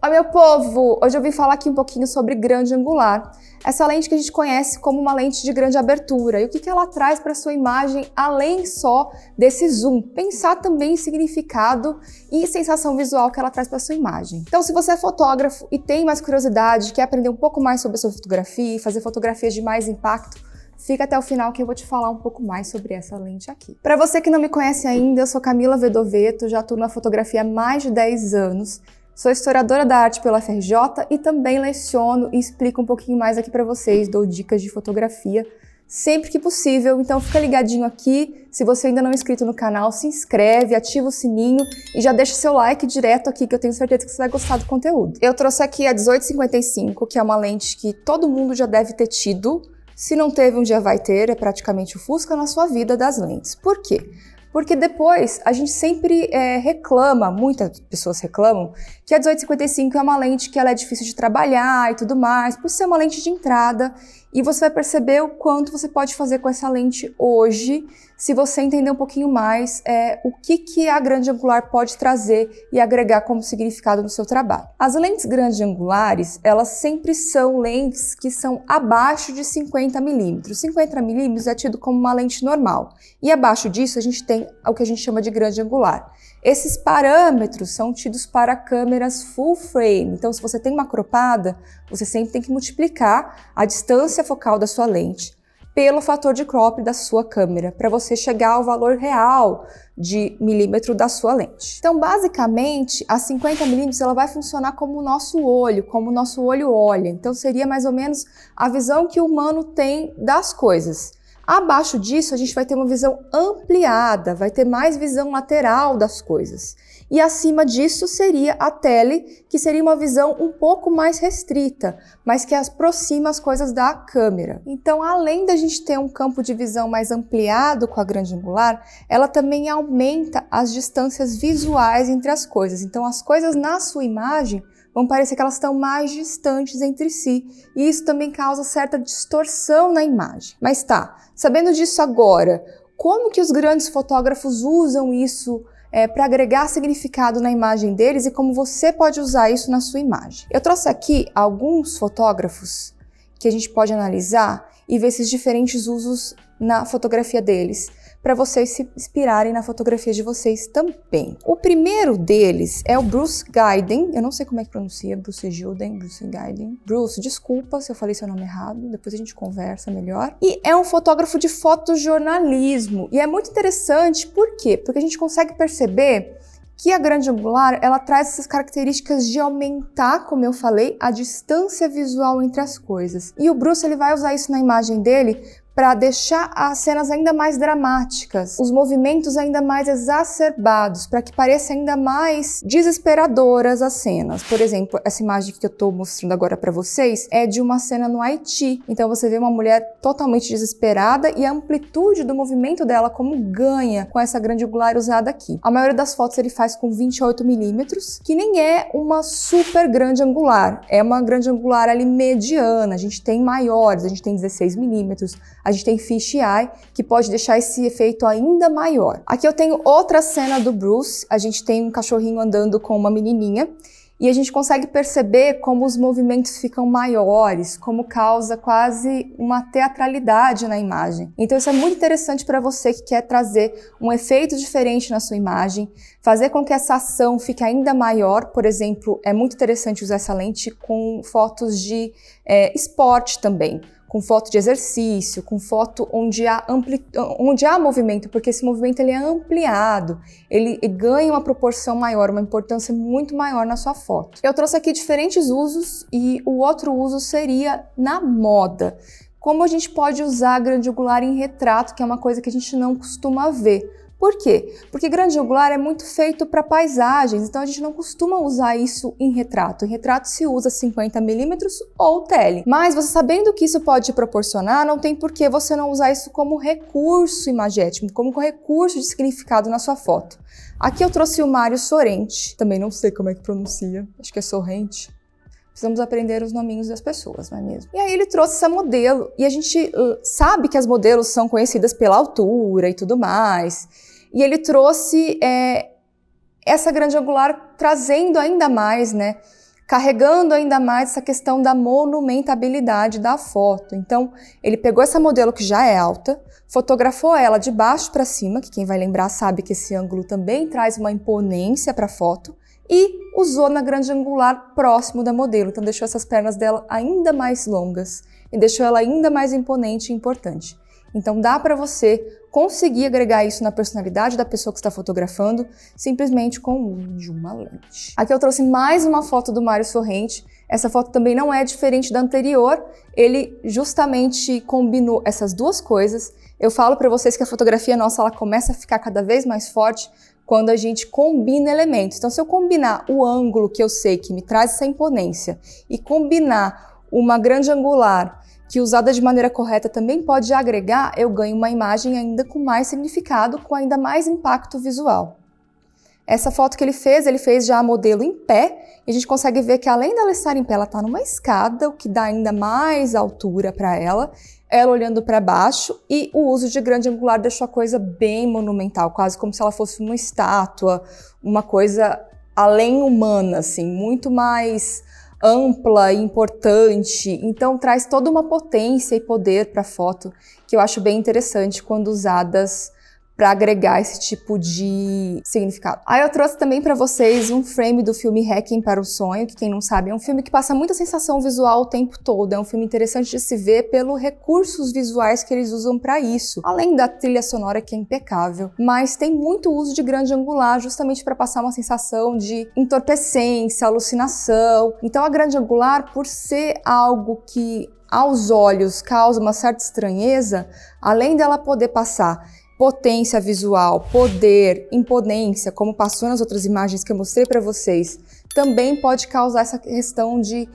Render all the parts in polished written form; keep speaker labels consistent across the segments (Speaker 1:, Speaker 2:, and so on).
Speaker 1: Oi, meu povo! Hoje eu vim falar aqui um pouquinho sobre grande angular. Essa lente que a gente conhece como uma lente de grande abertura. E o que ela traz para sua imagem, além só desse zoom? Pensar também em significado e sensação visual que ela traz para sua imagem. Então, se você é fotógrafo e tem mais curiosidade, quer aprender um pouco mais sobre a sua fotografia e fazer fotografias de mais impacto, fica até o final que eu vou te falar um pouco mais sobre essa lente aqui. Para você que não me conhece ainda, eu sou Camila Vedovetto, já atuo na fotografia há mais de 10 anos. Sou historiadora da arte pela FRJ e também leciono e explico um pouquinho mais aqui para vocês, dou dicas de fotografia sempre que possível, então fica ligadinho aqui. Se você ainda não é inscrito no canal, se inscreve, ativa o sininho e já deixa seu like direto aqui, que eu tenho certeza que você vai gostar do conteúdo. Eu trouxe aqui a 1855, que é uma lente que todo mundo já deve ter tido. Se não teve, um dia vai ter, é praticamente o Fusca na sua vida das lentes. Por quê? Porque depois a gente sempre reclama, muitas pessoas reclamam, que a 1855 é uma lente que ela é difícil de trabalhar e tudo mais, por ser uma lente de entrada, e você vai perceber o quanto você pode fazer com essa lente hoje, se você entender um pouquinho mais o que a grande angular pode trazer e agregar como significado no seu trabalho. As lentes grandes angulares, elas sempre são lentes que são abaixo de 50 milímetros. 50 milímetros é tido como uma lente normal, e abaixo disso a gente tem o que a gente chama de grande angular. Esses parâmetros são tidos para câmeras full frame, então se você tem uma cropada, você sempre tem que multiplicar a distância focal da sua lente pelo fator de crop da sua câmera, para você chegar ao valor real de milímetro da sua lente. Então, basicamente, a 50 milímetros ela vai funcionar como o nosso olho olha. Então, seria mais ou menos a visão que o humano tem das coisas. Abaixo disso, a gente vai ter uma visão ampliada, vai ter mais visão lateral das coisas. E acima disso seria a tele, que seria uma visão um pouco mais restrita, mas que aproxima as coisas da câmera. Então, além da gente ter um campo de visão mais ampliado com a grande angular, ela também aumenta as distâncias visuais entre as coisas. Então, as coisas na sua imagem vão parecer que elas estão mais distantes entre si, e isso também causa certa distorção na imagem. Mas tá, sabendo disso agora, como que os grandes fotógrafos usam isso para agregar significado na imagem deles e como você pode usar isso na sua imagem? Eu trouxe aqui alguns fotógrafos que a gente pode analisar e ver esses diferentes usos na fotografia deles, para vocês se inspirarem na fotografia de vocês também. O primeiro deles é o Bruce Guyden, eu não sei como é que pronuncia, Bruce Guyden. Bruce, desculpa se eu falei seu nome errado, depois a gente conversa melhor. E é um fotógrafo de fotojornalismo, e é muito interessante, por quê? Porque a gente consegue perceber que a grande angular, ela traz essas características de aumentar, como eu falei, a distância visual entre as coisas. E o Bruce, ele vai usar isso na imagem dele para deixar as cenas ainda mais dramáticas, os movimentos ainda mais exacerbados, para que pareça ainda mais desesperadoras as cenas. Por exemplo, essa imagem que eu estou mostrando agora para vocês é de uma cena no Haiti. Então você vê uma mulher totalmente desesperada e a amplitude do movimento dela como ganha com essa grande angular usada aqui. A maioria das fotos ele faz com 28 milímetros, que nem é uma super grande angular, é uma grande angular ali mediana. A gente tem maiores, a gente tem 16 milímetros, a gente tem fisheye, que pode deixar esse efeito ainda maior. Aqui eu tenho outra cena do Bruce, a gente tem um cachorrinho andando com uma menininha, e a gente consegue perceber como os movimentos ficam maiores, como causa quase uma teatralidade na imagem. Então isso é muito interessante para você que quer trazer um efeito diferente na sua imagem, fazer com que essa ação fique ainda maior. Por exemplo, é muito interessante usar essa lente com fotos de esporte também, com foto de exercício, com foto onde há movimento, porque esse movimento ele é ampliado, ele ganha uma proporção maior, uma importância muito maior na sua foto. Eu trouxe aqui diferentes usos e o outro uso seria na moda. Como a gente pode usar a grande angular em retrato, que é uma coisa que a gente não costuma ver. Por quê? Porque grande angular é muito feito para paisagens, então a gente não costuma usar isso em retrato. Em retrato se usa 50 milímetros ou tele. Mas você sabendo que isso pode te proporcionar, não tem por que você não usar isso como recurso imagético, como recurso de significado na sua foto. Aqui eu trouxe o Mário Sorrenti, também não sei como é que pronuncia, acho que é Sorrenti. Precisamos aprender os nominhos das pessoas, não é mesmo? E aí ele trouxe essa modelo, e a gente sabe que as modelos são conhecidas pela altura e tudo mais. E ele trouxe essa grande angular trazendo ainda mais, né, carregando ainda mais essa questão da monumentabilidade da foto. Então, ele pegou essa modelo que já é alta, fotografou ela de baixo para cima, que quem vai lembrar sabe que esse ângulo também traz uma imponência para a foto, e usou na grande angular próximo da modelo. Então, deixou essas pernas dela ainda mais longas e deixou ela ainda mais imponente e importante. Então, dá para você conseguir agregar isso na personalidade da pessoa que está fotografando simplesmente com o uso de uma lente. Aqui eu trouxe mais uma foto do Mário Sorrente. Essa foto também não é diferente da anterior. Ele justamente combinou essas duas coisas. Eu falo para vocês que a fotografia nossa ela começa a ficar cada vez mais forte quando a gente combina elementos. Então, se eu combinar o ângulo que eu sei que me traz essa imponência e combinar uma grande angular que usada de maneira correta também pode agregar, eu ganho uma imagem ainda com mais significado, com ainda mais impacto visual. Essa foto que ele fez já a modelo em pé, e a gente consegue ver que além dela estar em pé, ela está numa escada, o que dá ainda mais altura para ela olhando para baixo, e o uso de grande angular deixou a coisa bem monumental, quase como se ela fosse uma estátua, uma coisa além humana, assim, muito mais ampla e importante, então traz toda uma potência e poder para a foto que eu acho bem interessante quando usadas para agregar esse tipo de significado. Aí eu trouxe também para vocês um frame do filme Requiem para o Sonho, que quem não sabe é um filme que passa muita sensação visual o tempo todo, é um filme interessante de se ver pelos recursos visuais que eles usam para isso, além da trilha sonora que é impecável, mas tem muito uso de grande angular justamente para passar uma sensação de entorpecência, alucinação. Então a grande angular, por ser algo que aos olhos causa uma certa estranheza, além dela poder passar potência visual, poder, imponência, como passou nas outras imagens que eu mostrei para vocês, também pode causar essa questão de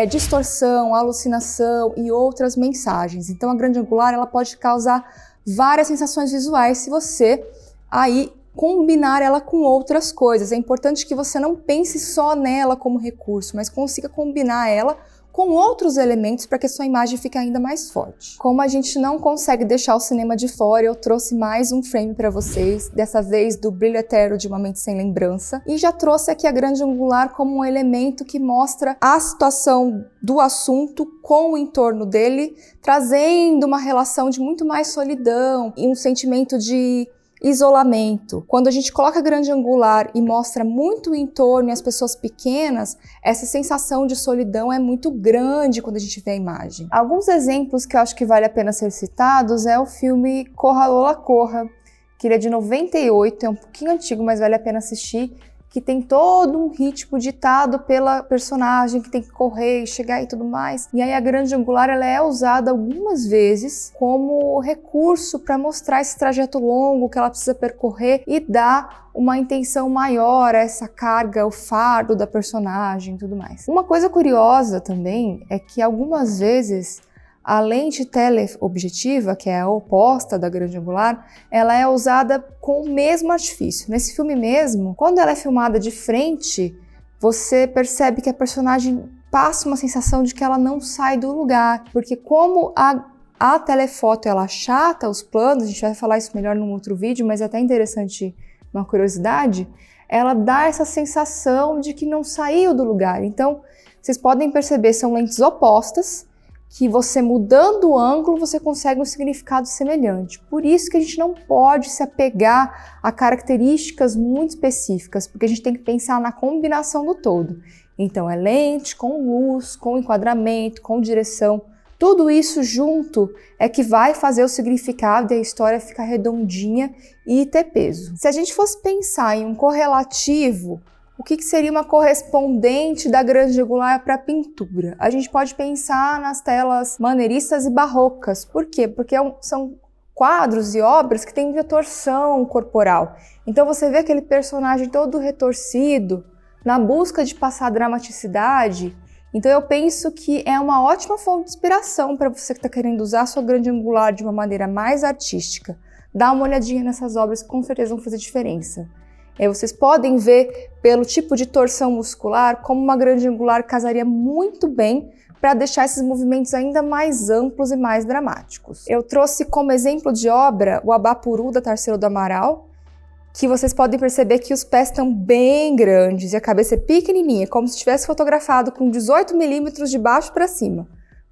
Speaker 1: distorção, alucinação e outras mensagens. Então a grande angular ela pode causar várias sensações visuais se você aí combinar ela com outras coisas. É importante que você não pense só nela como recurso, mas consiga combinar ela com outros elementos para que a sua imagem fique ainda mais forte. Como a gente não consegue deixar o cinema de fora, eu trouxe mais um frame para vocês, dessa vez do Brilho Eterno de Uma Mente Sem Lembrança, e já trouxe aqui a grande angular como um elemento que mostra a situação do assunto com o entorno dele, trazendo uma relação de muito mais solidão e um sentimento de isolamento. Quando a gente coloca grande angular e mostra muito o entorno e as pessoas pequenas, essa sensação de solidão é muito grande quando a gente vê a imagem. Alguns exemplos que eu acho que vale a pena ser citados é o filme Corra Lola Corra, que ele é de 98, é um pouquinho antigo, mas vale a pena assistir, que tem todo um ritmo ditado pela personagem que tem que correr e chegar e tudo mais. E aí a grande angular ela é usada algumas vezes como recurso para mostrar esse trajeto longo que ela precisa percorrer e dar uma intenção maior a essa carga, o fardo da personagem e tudo mais. Uma coisa curiosa também é que algumas vezes a lente teleobjetiva, que é a oposta da grande angular, ela é usada com o mesmo artifício. Nesse filme mesmo, quando ela é filmada de frente, você percebe que a personagem passa uma sensação de que ela não sai do lugar, porque como a telefoto ela achata os planos, a gente vai falar isso melhor num outro vídeo, mas é até interessante uma curiosidade, ela dá essa sensação de que não saiu do lugar. Então, vocês podem perceber, são lentes opostas, que você mudando o ângulo, você consegue um significado semelhante. Por isso que a gente não pode se apegar a características muito específicas, porque a gente tem que pensar na combinação do todo. Então é lente, com luz, com enquadramento, com direção, tudo isso junto é que vai fazer o significado e a história ficar redondinha e ter peso. Se a gente fosse pensar em um correlativo, o que seria uma correspondente da grande angular para a pintura? A gente pode pensar nas telas maneiristas e barrocas. Por quê? Porque são quadros e obras que têm muita torção corporal. Então você vê aquele personagem todo retorcido, na busca de passar dramaticidade. Então eu penso que é uma ótima fonte de inspiração para você que está querendo usar a sua grande angular de uma maneira mais artística. Dá uma olhadinha nessas obras que com certeza vão fazer diferença. Vocês podem ver pelo tipo de torção muscular como uma grande angular casaria muito bem para deixar esses movimentos ainda mais amplos e mais dramáticos. Eu trouxe como exemplo de obra o Abapuru da Tarsila do Amaral, que vocês podem perceber que os pés estão bem grandes e a cabeça é pequenininha, como se tivesse fotografado com 18 milímetros de baixo para cima.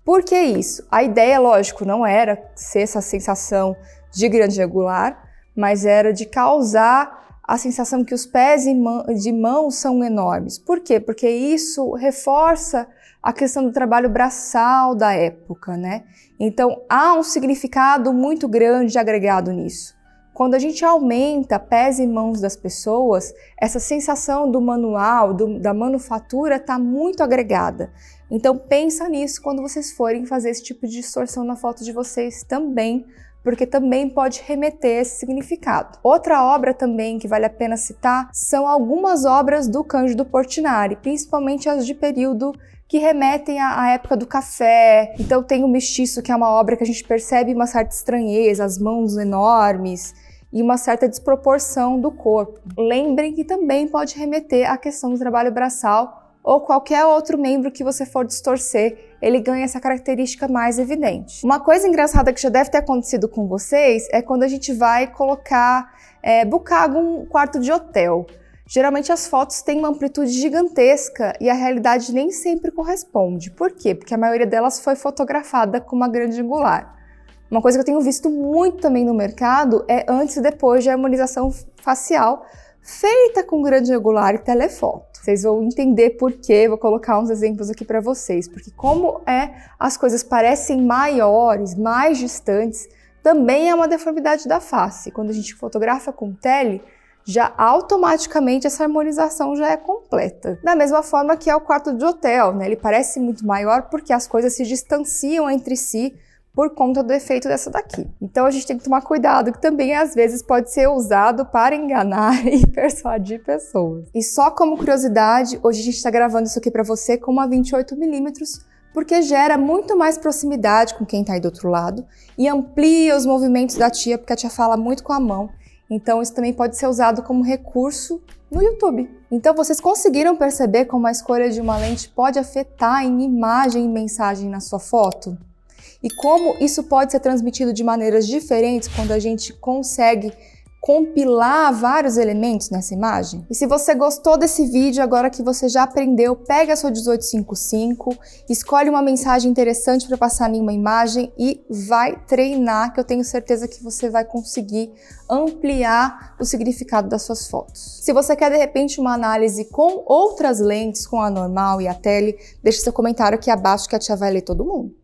Speaker 1: Por que isso? A ideia, lógico, não era ser essa sensação de grande angular, mas era de causar a sensação que os pés de mão são enormes. Por quê? Porque isso reforça a questão do trabalho braçal da época, né? Então, há um significado muito grande agregado nisso. Quando a gente aumenta pés e mãos das pessoas, essa sensação do manual, da manufatura está muito agregada. Então pensa nisso quando vocês forem fazer esse tipo de distorção na foto de vocês também, porque também pode remeter esse significado. Outra obra também que vale a pena citar são algumas obras do Cândido Portinari, principalmente as de período que remetem à época do café. Então tem o Mestiço, que é uma obra que a gente percebe uma certa estranheza, as mãos enormes e uma certa desproporção do corpo. Lembrem que também pode remeter à questão do trabalho braçal ou qualquer outro membro que você for distorcer, ele ganha essa característica mais evidente. Uma coisa engraçada que já deve ter acontecido com vocês é quando a gente vai colocar, bucar algum quarto de hotel. Geralmente as fotos têm uma amplitude gigantesca e a realidade nem sempre corresponde. Por quê? Porque a maioria delas foi fotografada com uma grande angular. Uma coisa que eu tenho visto muito também no mercado é antes e depois de harmonização facial feita com grande angular e telefoto. Vocês vão entender por quê, vou colocar uns exemplos aqui para vocês, porque como as coisas parecem maiores, mais distantes, também é uma deformidade da face. Quando a gente fotografa com tele, já automaticamente essa harmonização já é completa. Da mesma forma que é o quarto de hotel, né? Ele parece muito maior porque as coisas se distanciam entre si por conta do efeito dessa daqui. Então a gente tem que tomar cuidado, que também às vezes pode ser usado para enganar e persuadir pessoas. E só como curiosidade, hoje a gente está gravando isso aqui para você com uma 28mm, porque gera muito mais proximidade com quem está aí do outro lado e amplia os movimentos da tia, porque a tia fala muito com a mão. Então isso também pode ser usado como recurso no YouTube. Então vocês conseguiram perceber como a escolha de uma lente pode afetar em imagem e mensagem na sua foto? E como isso pode ser transmitido de maneiras diferentes quando a gente consegue compilar vários elementos nessa imagem? E se você gostou desse vídeo, agora que você já aprendeu, pega a sua 1855, escolhe uma mensagem interessante para passar em uma imagem e vai treinar, que eu tenho certeza que você vai conseguir ampliar o significado das suas fotos. Se você quer de repente uma análise com outras lentes, com a normal e a tele, deixe seu comentário aqui abaixo que a tia vai ler todo mundo.